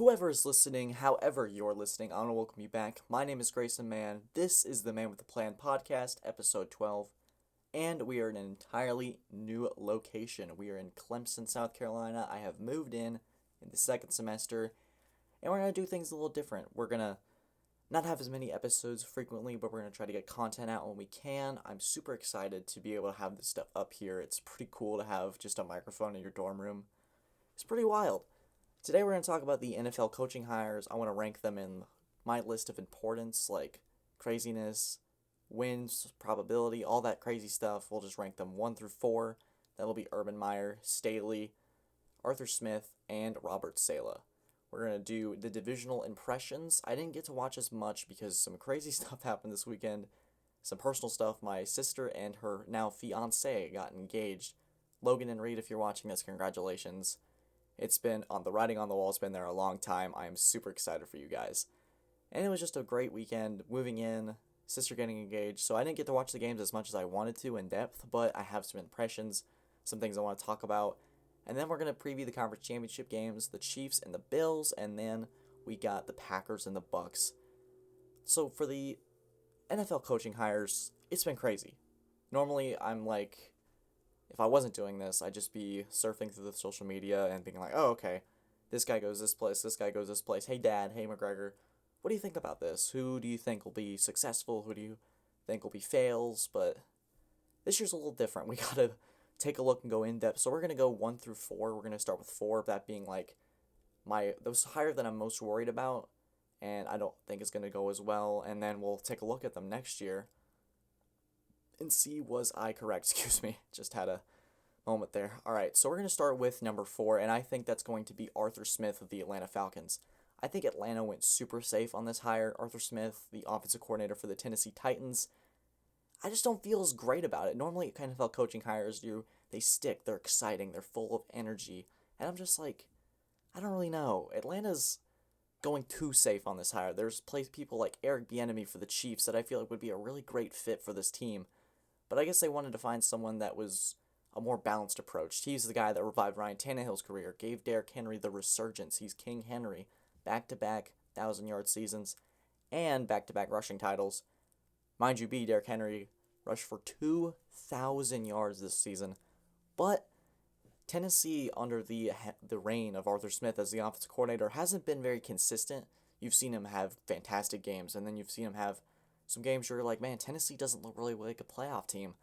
Whoever is listening, however you're listening, I want to welcome you back. My name is Grayson Mann. This is the Man with the Plan podcast, episode 12, and we are in an entirely new location. We are in Clemson, South Carolina. I have moved in the second semester, and we're going to do things a little different. We're going to not have as many episodes frequently, but we're going to try to get content out when we can. I'm super excited to be able to have this stuff up here. It's pretty cool to have just a microphone in your dorm room. It's pretty wild. Today we're going to talk about the NFL coaching hires. I want to rank them in my list of importance, like craziness, wins, probability, all that crazy stuff. We'll just rank them 1 through 4. That'll be Urban Meyer, Staley, Arthur Smith, and Robert Saleh. We're going to do the divisional impressions. I didn't get to watch as much because some crazy stuff happened this weekend. Some personal stuff. My sister and her now fiance got engaged. Logan and Reed, if you're watching this, congratulations. It's been on the writing on the wall. It's been there a long time. I am super excited for you guys. And it was just a great weekend. Moving in, sister getting engaged. So I didn't get to watch the games as much as I wanted to in depth, but I have some impressions, some things I want to talk about. And then we're going to preview the conference championship games, the Chiefs and the Bills, and then we got the Packers and the Bucks. So for the NFL coaching hires, it's been crazy. Normally I'm like, if I wasn't doing this, I'd just be surfing through the social media and being like, oh, okay, this guy goes this place, this guy goes this place. Hey, Dad, hey, McGregor, what do you think about this? Who do you think will be successful? Who do you think will be fails? But this year's a little different. We got to take a look and go in depth. So we're going to go 1 through 4. We're going to start with 4, that being like those higher than I'm most worried about, and I don't think it's going to go as well. And then we'll take a look at them next year and see was I correct. Excuse me, just had a moment there. All right, so we're going to start with number 4, and I think that's going to be Arthur Smith of the Atlanta Falcons. I think Atlanta went super safe on this hire. Arthur Smith, the offensive coordinator for the Tennessee Titans, I just don't feel as great about it. Normally, NFL coaching hires, they stick, they're exciting, they're full of energy, and I'm just like, I don't really know. Atlanta's going too safe on this hire. There's people like Eric Bieniemy for the Chiefs that I feel like would be a really great fit for this team. But I guess they wanted to find someone that was a more balanced approach. He's the guy that revived Ryan Tannehill's career, gave Derrick Henry the resurgence. He's King Henry, back-to-back 1,000-yard seasons, and back-to-back rushing titles. Mind you, Derrick Henry rushed for 2,000 yards this season. But Tennessee, under the reign of Arthur Smith as the offensive coordinator, hasn't been very consistent. You've seen him have fantastic games, and then you've seen him have some games where you're like, man, Tennessee doesn't look really like a playoff team.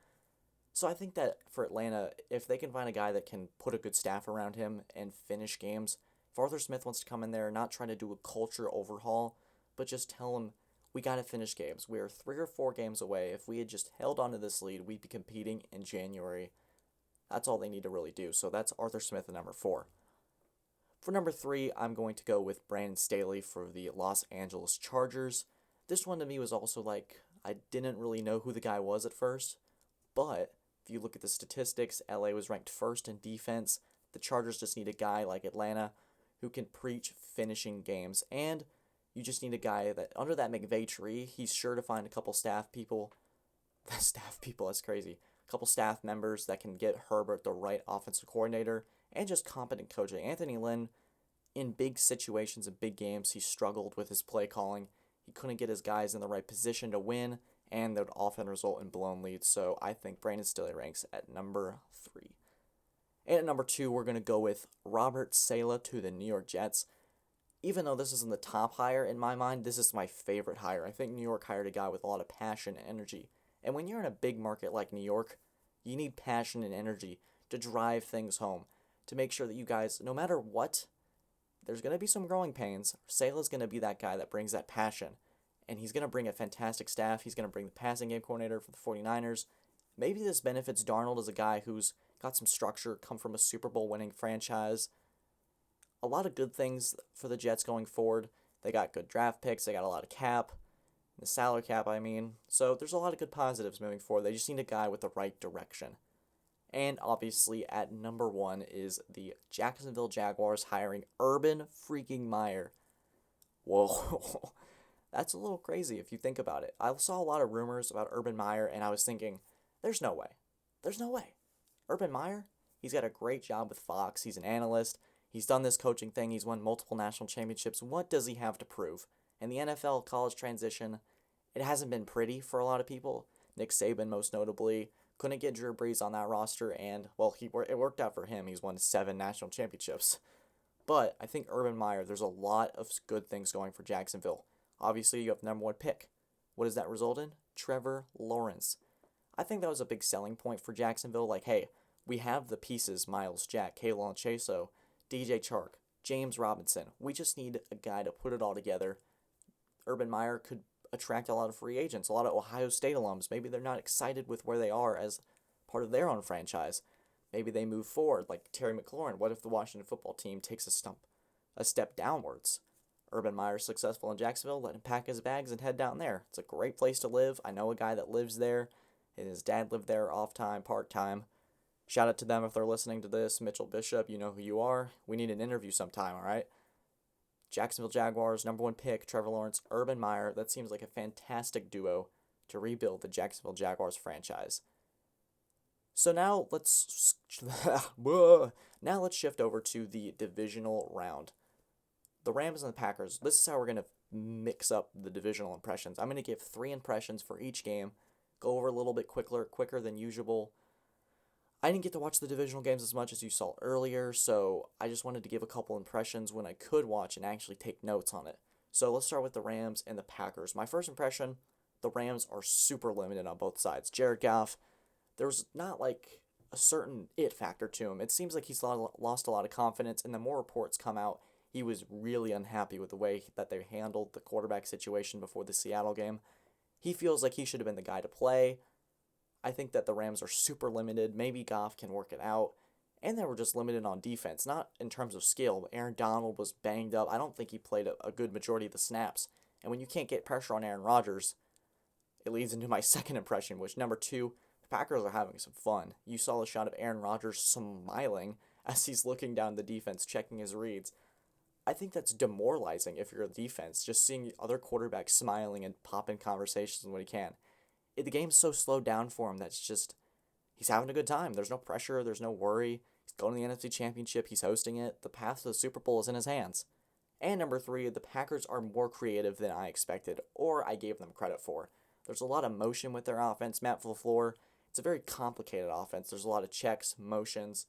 So I think that for Atlanta, if they can find a guy that can put a good staff around him and finish games, if Arthur Smith wants to come in there, not trying to do a culture overhaul, but just tell him, we got to finish games. We are 3 or 4 games away. If we had just held on to this lead, we'd be competing in January. That's all they need to really do. So that's Arthur Smith at number 4. For number 3, I'm going to go with Brandon Staley for the Los Angeles Chargers. This one to me was also like, I didn't really know who the guy was at first, but if you look at the statistics, LA was ranked first in defense. The Chargers just need a guy like Atlanta who can preach finishing games, and you just need a guy that, under that McVay tree, he's sure to find a couple staff people, that's crazy, a couple staff members that can get Herbert the right offensive coordinator, and just competent coaching. Anthony Lynn, in big situations and big games, he struggled with his play calling. He couldn't get his guys in the right position to win, and that would often result in blown leads. So I think Brandon Staley ranks at number 3. And at number 2, we're going to go with Robert Saleh to the New York Jets. Even though this isn't the top hire in my mind, this is my favorite hire. I think New York hired a guy with a lot of passion and energy. And when you're in a big market like New York, you need passion and energy to drive things home, to make sure that you guys, no matter what, there's going to be some growing pains. Saleh's going to be that guy that brings that passion. And he's going to bring a fantastic staff. He's going to bring the passing game coordinator for the 49ers. Maybe this benefits Darnold as a guy who's got some structure, come from a Super Bowl winning franchise. A lot of good things for the Jets going forward. They got good draft picks. They got a lot of cap. The salary cap, I mean. So there's a lot of good positives moving forward. They just need a guy with the right direction. And obviously at number 1 is the Jacksonville Jaguars hiring Urban freaking Meyer. Whoa. That's a little crazy if you think about it. I saw a lot of rumors about Urban Meyer, and I was thinking, there's no way. There's no way. Urban Meyer, he's got a great job with Fox. He's an analyst. He's done this coaching thing. He's won multiple national championships. What does he have to prove? In the NFL college transition, it hasn't been pretty for a lot of people. Nick Saban, most notably, couldn't get Drew Brees on that roster, and, well, it worked out for him. He's won 7 national championships. But I think Urban Meyer, there's a lot of good things going for Jacksonville. Obviously, you have the number 1 pick. What does that result in? Trevor Lawrence. I think that was a big selling point for Jacksonville. Like, hey, we have the pieces, Miles Jack, Kayla Chaso, DJ Chark, James Robinson. We just need a guy to put it all together. Urban Meyer could attract a lot of free agents, a lot of Ohio State alums. Maybe they're not excited with where they are as part of their own franchise. Maybe they move forward, like Terry McLaurin. What if the Washington football team takes a step downwards? Urban Meyer's successful in Jacksonville. Let him pack his bags and head down there. It's a great place to live. I know a guy that lives there, and his dad lived there off-time, part-time. Shout out to them if they're listening to this. Mitchell Bishop, you know who you are. We need an interview sometime, all right? Jacksonville Jaguars, number 1 pick, Trevor Lawrence, Urban Meyer. That seems like a fantastic duo to rebuild the Jacksonville Jaguars franchise. So now let's shift over to the divisional round. The Rams and the Packers. This is how we're going to mix up the divisional impressions. I'm going to give 3 impressions for each game. Go over a little bit quicker than usual. I didn't get to watch the divisional games as much as you saw earlier, so I just wanted to give a couple impressions when I could watch and actually take notes on it. So let's start with the Rams and the Packers. My first impression, the Rams are super limited on both sides. Jared Goff, there's not like a certain it factor to him. It seems like he's lost a lot of confidence, and the more reports come out, he was really unhappy with the way that they handled the quarterback situation before the Seattle game. He feels like he should have been the guy to play. I think that the Rams are super limited. Maybe Goff can work it out. And they were just limited on defense, not in terms of skill. But Aaron Donald was banged up. I don't think he played a good majority of the snaps. And when you can't get pressure on Aaron Rodgers, it leads into my second impression, which, number 2, the Packers are having some fun. You saw the shot of Aaron Rodgers smiling as he's looking down the defense, checking his reads. I think that's demoralizing if you're a defense, just seeing other quarterbacks smiling and popping conversations when he can. The game's so slowed down for him that's just, he's having a good time. There's no pressure. There's no worry. He's going to the NFC Championship. He's hosting it. The path to the Super Bowl is in his hands. And number 3, the Packers are more creative than I expected, or I gave them credit for. There's a lot of motion with their offense. Matt LaFleur, it's a very complicated offense. There's a lot of checks, motions,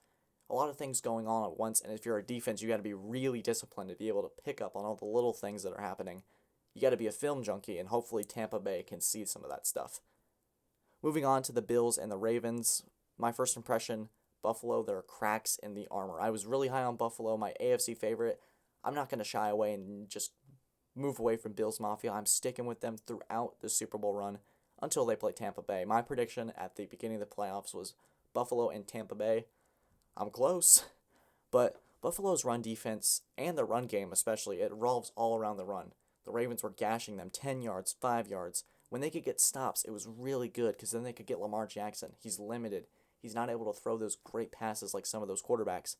a lot of things going on at once. And if you're a defense, you got to be really disciplined to be able to pick up on all the little things that are happening. You got to be a film junkie, and hopefully Tampa Bay can see some of that stuff. Moving on to the Bills and the Ravens, my first impression, Buffalo, there are cracks in the armor. I was really high on Buffalo, my AFC favorite. I'm not going to shy away and just move away from Bills Mafia. I'm sticking with them throughout the Super Bowl run until they play Tampa Bay. My prediction at the beginning of the playoffs was Buffalo and Tampa Bay. I'm close, but Buffalo's run defense and the run game especially, it revolves all around the run. The Ravens were gashing them 10 yards, 5 yards. When they could get stops, it was really good because then they could get Lamar Jackson. He's limited. He's not able to throw those great passes like some of those quarterbacks.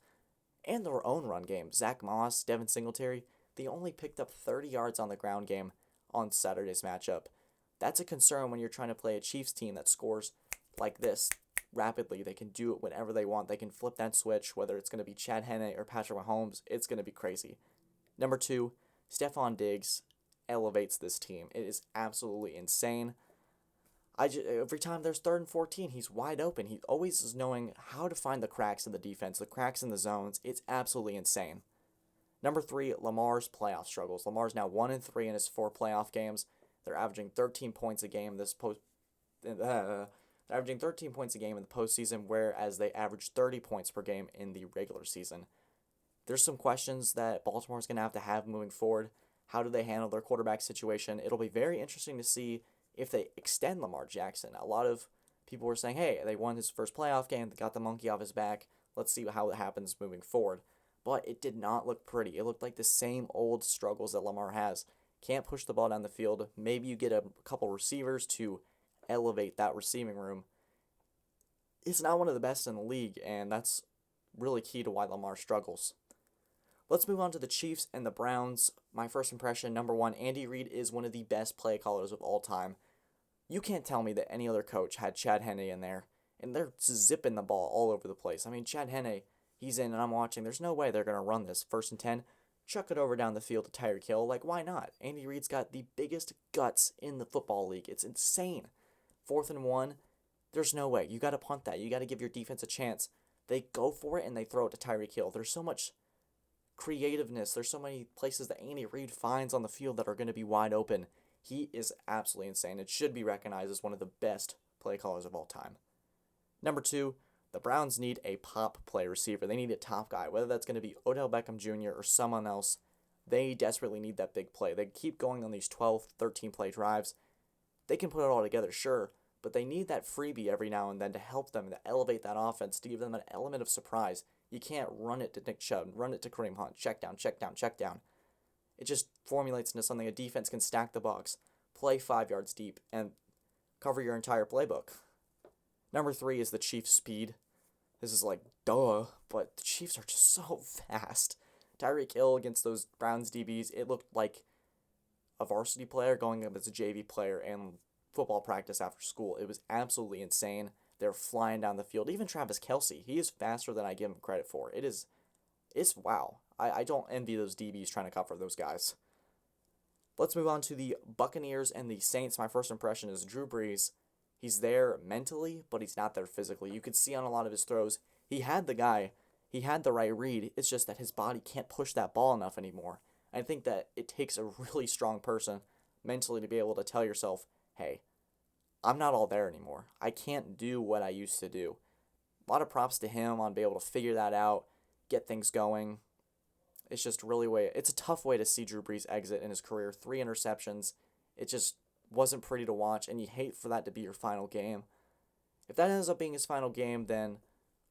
And their own run game. Zach Moss, Devin Singletary, they only picked up 30 yards on the ground game on Saturday's matchup. That's a concern when you're trying to play a Chiefs team that scores like this rapidly. They can do it whenever they want. They can flip that switch, whether it's going to be Chad Henne or Patrick Mahomes. It's going to be crazy. Number 2, Stephon Diggs elevates this team. It is absolutely insane. Every time there's 3rd and 14, he's wide open. He always is knowing how to find the cracks in the defense, the cracks in the zones. It's absolutely insane. Number 3, Lamar's playoff struggles. Lamar's now 1-3 in his 4 playoff games. They're averaging 13 points a game they're averaging 13 points a game in the postseason, whereas they average 30 points per game in the regular season. There's some questions that Baltimore's going to have moving forward. How do they handle their quarterback situation? It'll be very interesting to see if they extend Lamar Jackson. A lot of people were saying, hey, they won his first playoff game, they got the monkey off his back. Let's see how it happens moving forward. But it did not look pretty. It looked like the same old struggles that Lamar has. Can't push the ball down the field. Maybe you get a couple receivers to elevate that receiving room. It's not one of the best in the league, and that's really key to why Lamar struggles. Let's move on to the Chiefs and the Browns. My first impression, number 1, Andy Reid is one of the best play callers of all time. You can't tell me that any other coach had Chad Henne in there, and they're zipping the ball all over the place. I mean, Chad Henne, He's in, and I'm watching. There's no way they're going to run this. 1st and 10, chuck it over down the field to Tyreek Hill. Like, why not? Andy Reid's got the biggest guts in the football league. It's insane. 4th and 1, there's no way. You got to punt that. You got to give your defense a chance. They go for it, and they throw it to Tyreek Hill. There's so much creativeness. There's so many places that Andy Reid finds on the field that are going to be wide open. He is absolutely insane. It should be recognized as one of the best play callers of all time. Number 2, the Browns need a pop play receiver. They need a top guy, whether that's going to be Odell Beckham Jr. or someone else. They desperately need that big play. They keep going on these 12, 13 play drives. They can put it all together, sure, but they need that freebie every now and then to help them, to elevate that offense, to give them an element of surprise. You can't run it to Nick Chubb, run it to Kareem Hunt, check down, check down, check down. It just formulates into something a defense can stack the box, play 5 yards deep, and cover your entire playbook. Number 3 is the Chiefs' speed. This is like, duh, but the Chiefs are just so fast. Tyreek Hill against those Browns DBs, it looked like a varsity player going up as a JV player in football practice after school. It was absolutely insane. They're flying down the field. Even Travis Kelce, he is faster than I give him credit for. It's wow. I don't envy those DBs trying to cover those guys. Let's move on to the Buccaneers and the Saints. My first impression is Drew Brees. He's there mentally, but he's not there physically. You could see on a lot of his throws, he had the right read. It's just that his body can't push that ball enough anymore. I think that it takes a really strong person mentally to be able to tell yourself, hey, I'm not all there anymore. I can't do what I used to do. A lot of props to him on being able to figure that out, get things going. It's just it's a tough way to see Drew Brees exit in his career. 3 interceptions. It just wasn't pretty to watch, and you hate for that to be your final game. If that ends up being his final game, then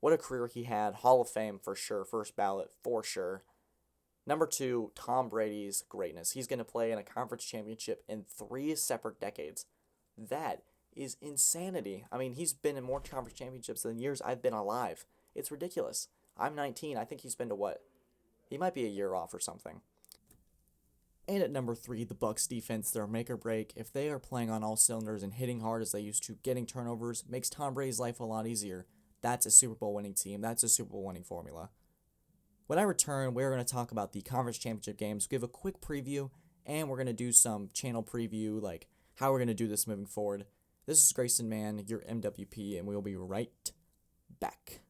what a career he had. Hall of Fame for sure. First ballot for sure. Number 2, Tom Brady's greatness. He's going to play in a conference championship in 3 separate decades. That is insanity. I mean, he's been in more conference championships than years I've been alive. It's ridiculous. I'm 19. I think he's been to what? He might be a year off or something. And at number 3, the Bucs defense, their make or break. If they are playing on all cylinders and hitting hard as they used to, getting turnovers makes Tom Brady's life a lot easier. That's a Super Bowl winning team. That's a Super Bowl winning formula. When I return, we're going to talk about the conference championship games, give a quick preview, and we're going to do some channel preview, like how we're going to do this moving forward. This is Grayson Mann, your MWP, and we'll be right back.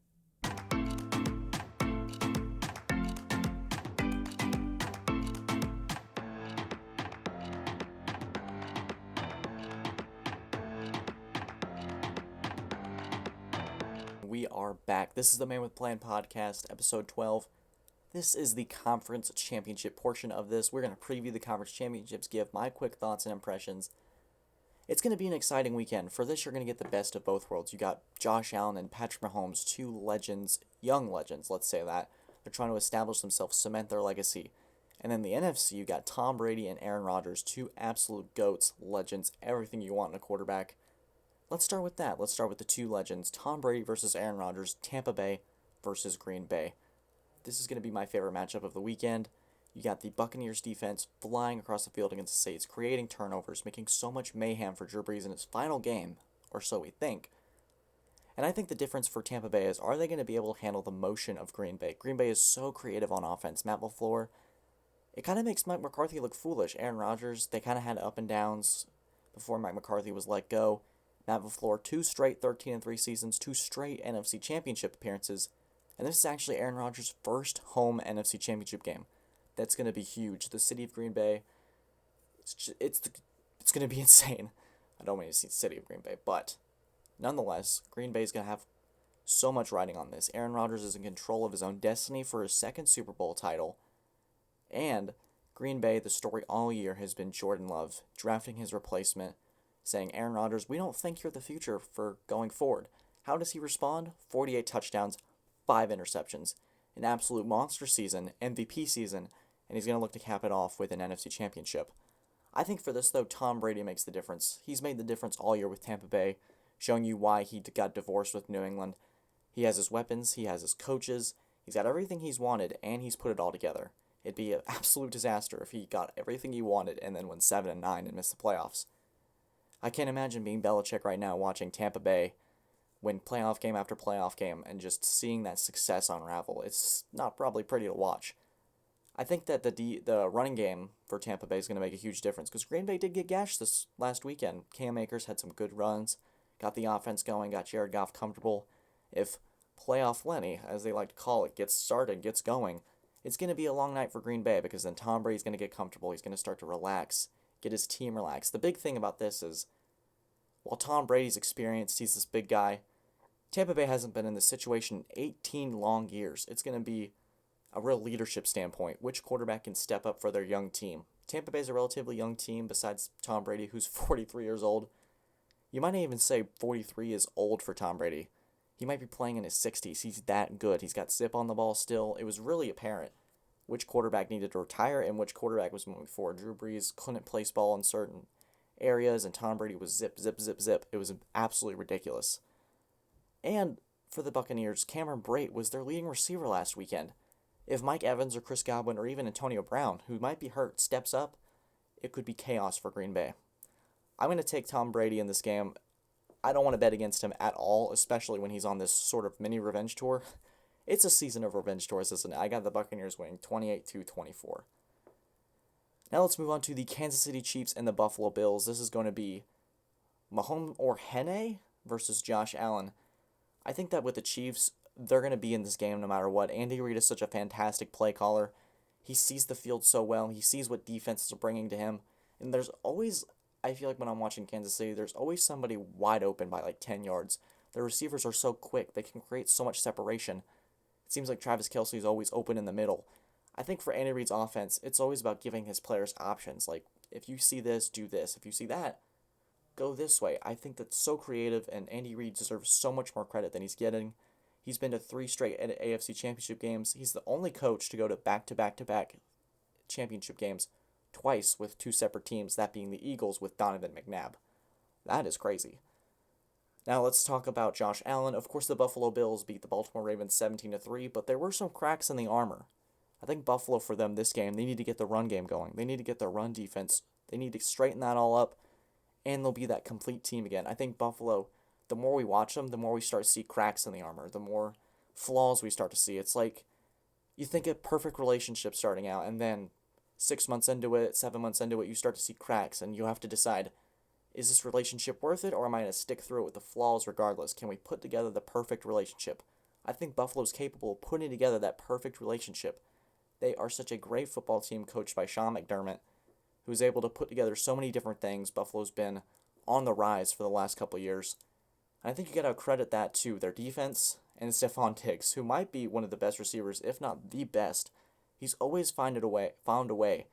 We are back. This is the Man with Plan podcast, episode 12. This is the conference championship portion of this. We're going to preview the conference championships, give my quick thoughts and impressions. It's going to be an exciting weekend. For this, you're going to get the best of both worlds. You got Josh Allen and Patrick Mahomes, 2 legends, young legends, let's say that. They're trying to establish themselves, cement their legacy. And then the NFC, you got Tom Brady and Aaron Rodgers, 2 absolute GOATs, legends, everything you want in a quarterback. Let's start with that. Let's start with the 2 legends, Tom Brady versus Aaron Rodgers, Tampa Bay versus Green Bay. This is going to be my favorite matchup of the weekend. You got the Buccaneers defense flying across the field against the Saints, creating turnovers, making so much mayhem for Drew Brees in his final game, or so we think. And I think the difference for Tampa Bay is, are they going to be able to handle the motion of Green Bay? Green Bay is so creative on offense. Matt LaFleur, it kind of makes Mike McCarthy look foolish. Aaron Rodgers, they kind of had up and downs before Mike McCarthy was let go. Matt LaFleur, 2 straight 13-3 seasons, 2 straight NFC Championship appearances, and this is actually Aaron Rodgers' first home NFC Championship game. That's going to be huge. The city of Green Bay, it's going to be insane. I don't want to see the city of Green Bay, but nonetheless, Green Bay is going to have so much riding on this. Aaron Rodgers is in control of his own destiny for his 2nd Super Bowl title, and Green Bay, the story all year has been Jordan Love drafting his replacement, saying, Aaron Rodgers, we don't think you're the future for going forward. How does he respond? 48 touchdowns, 5 interceptions. An absolute monster season, MVP season, and he's going to look to cap it off with an NFC Championship. I think for this, though, Tom Brady makes the difference. He's made the difference all year with Tampa Bay, showing you why he got divorced with New England. He has his weapons, he has his coaches, he's got everything he's wanted, and he's put it all together. It'd be an absolute disaster if he got everything he wanted and then went 7-9 and missed the playoffs. I can't imagine being Belichick right now watching Tampa Bay win playoff game after playoff game, and just seeing that success unravel. It's not probably pretty to watch. I think that the running game for Tampa Bay is going to make a huge difference because Green Bay did get gashed this last weekend. Cam Akers had some good runs, got the offense going, got Jared Goff comfortable. If playoff Lenny, as they like to call it, gets started, gets going, it's going to be a long night for Green Bay because then Tom Brady's going to get comfortable. He's going to start to relax, get his team relaxed. The big thing about this is, while Tom Brady's experienced, he's this big guy, Tampa Bay hasn't been in this situation in 18 long years. It's going to be a real leadership standpoint. Which quarterback can step up for their young team? Tampa Bay's a relatively young team besides Tom Brady, who's 43 years old. You might even say 43 is old for Tom Brady. He might be playing in his 60s. He's that good. He's got zip on the ball still. It was really apparent which quarterback needed to retire and which quarterback was moving forward. Drew Brees couldn't place ball in certain areas, and Tom Brady was zip, zip, zip, zip. It was absolutely ridiculous. And for the Buccaneers, Cameron Brate was their leading receiver last weekend. If Mike Evans or Chris Godwin or even Antonio Brown, who might be hurt, steps up, it could be chaos for Green Bay. I'm going to take Tom Brady in this game. I don't want to bet against him at all, especially when he's on this sort of mini revenge tour. It's a season of revenge tours, isn't it? I got the Buccaneers winning 28-24. Now let's move on to the Kansas City Chiefs and the Buffalo Bills. This is going to be Mahomes or Henne versus Josh Allen. I think that with the Chiefs, they're going to be in this game no matter what. Andy Reid is such a fantastic play caller. He sees the field so well. He sees what defenses are bringing to him. And there's always, I feel like when I'm watching Kansas City, there's always somebody wide open by like 10 yards. The receivers are so quick. They can create so much separation. It seems like Travis Kelce is always open in the middle. I think for Andy Reid's offense, it's always about giving his players options. Like, if you see this, do this. If you see that, go this way. I think that's so creative, and Andy Reid deserves so much more credit than he's getting. He's been to 3 straight AFC Championship games. He's the only coach to go to back-to-back-to-back championship games twice with 2 separate teams, that being the Eagles with Donovan McNabb. That is crazy. Now let's talk about Josh Allen. Of course, the Buffalo Bills beat the Baltimore Ravens 17-3, but there were some cracks in the armor. I think Buffalo, for them this game, they need to get the run game going. They need to get their run defense. They need to straighten that all up, and they'll be that complete team again. I think Buffalo, the more we watch them, the more we start to see cracks in the armor, the more flaws we start to see. It's like you think a perfect relationship starting out, and then 6 months into it, 7 months into it, you start to see cracks, and you have to decide, is this relationship worth it, or am I going to stick through it with the flaws regardless? Can we put together the perfect relationship? I think Buffalo's capable of putting together that perfect relationship. They are such a great football team coached by Sean McDermott, who's able to put together so many different things. Buffalo's been on the rise for the last couple of years. And I think you got to credit that to their defense and Stephon Diggs, who might be one of the best receivers, if not the best. He's always found a way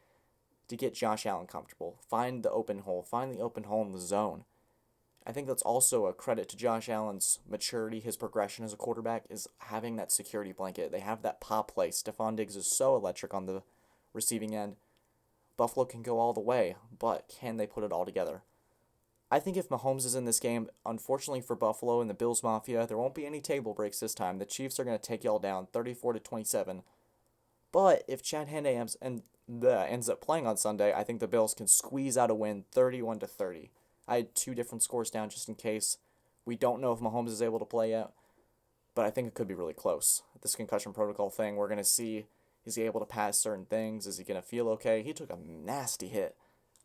to get Josh Allen comfortable, find the open hole in the zone. I think that's also a credit to Josh Allen's maturity, his progression as a quarterback, is having that security blanket. They have that pop play. Stephon Diggs is so electric on the receiving end. Buffalo can go all the way, but can they put it all together? I think if Mahomes is in this game, unfortunately for Buffalo and the Bills Mafia, there won't be any table breaks this time. The Chiefs are going to take y'all down 34-27. But if Chad Henne ends up playing on Sunday, I think the Bills can squeeze out a win 31-30. I had 2 different scores down just in case. We don't know if Mahomes is able to play yet, but I think it could be really close. This concussion protocol thing, we're going to see, is he able to pass certain things? Is he going to feel okay? He took a nasty hit.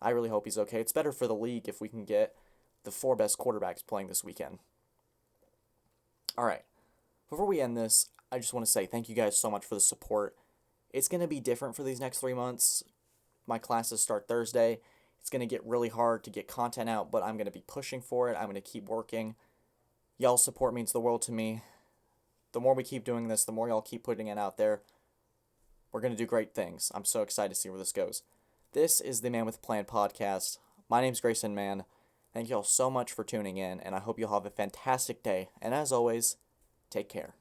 I really hope he's okay. It's better for the league if we can get the 4 best quarterbacks playing this weekend. All right. Before we end this, I just want to say thank you guys so much for the support. It's going to be different for these next 3 months. My classes start Thursday. It's going to get really hard to get content out, but I'm going to be pushing for it. I'm going to keep working. Y'all's support means the world to me. The more we keep doing this, the more y'all keep putting it out there. We're going to do great things. I'm so excited to see where this goes. This is the Man with a Plan podcast. My name's Grayson Mann. Thank y'all so much for tuning in, and I hope you'll have a fantastic day. And as always, take care.